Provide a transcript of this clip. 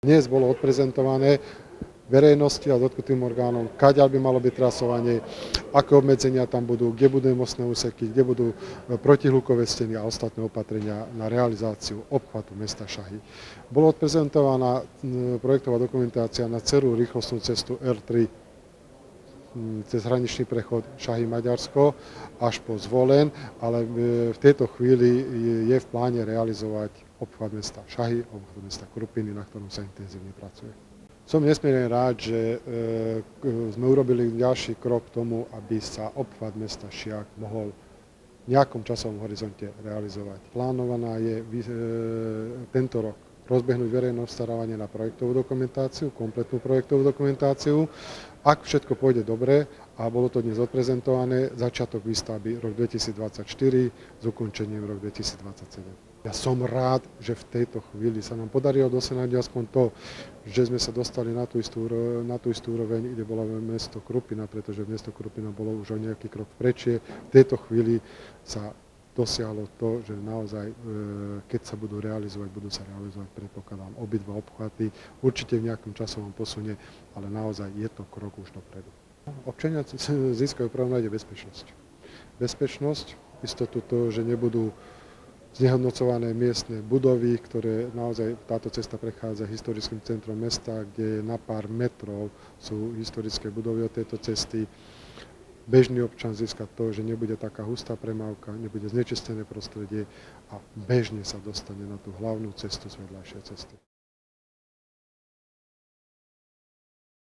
Dnes bolo odprezentované verejnosti a dotknutým orgánom, kaďaľ by malo byť trasovanie, aké obmedzenia tam budú, kde budú mostné úseky, kde budú protihlukové steny a ostatné opatrenia na realizáciu obchvatu mesta Šahy. Bola odprezentovaná projektová dokumentácia na celú rýchlostnú cestu R3 cez hraničný prechod Šahy Maďarsko až po Zvolen, ale v tejto chvíli je v pláne realizovať obchvat mesta Šahy, obchvat mesta Krupiny, na ktorom sa intenzívne pracuje. Som nesmierne rád, že sme urobili ďalší krok k tomu, aby sa obchvat mesta Šiak mohol v nejakom časovom horizonte realizovať. Plánovaná je tento rok rozbehnúť verejné obstarávanie na projektovú dokumentáciu, kompletnú projektovú dokumentáciu. Ak všetko pôjde dobre, a bolo to dnes odprezentované, začiatok výstavby rok 2024 s ukončením rok 2027. Ja som rád, že v tejto chvíli sa nám podarilo dosiahnuť aspoň to, že sme sa dostali na tú istú úroveň, kde bolo mesto Krupina, pretože mesto Krupina bolo už o nejaký krok vprečie. V tejto chvíli sa dosiahlo to, že naozaj, keď sa budú sa realizovať, predpokladám, obidva obchvaty, určite v nejakom časovom posune, ale naozaj je to krok už dopredu. Občania získajú v prvom rade bezpečnosť. Bezpečnosť, istotu to, že nebudú znehodnocované miestne budovy, ktoré naozaj táto cesta prechádza historickým centrom mesta, kde na pár metrov sú historické budovy od tejto cesty. Bežný občan získa to, že nebude taká hustá premávka, nebude znečistené prostredie a bežne sa dostane na tú hlavnú cestu z vedľajšej cesty.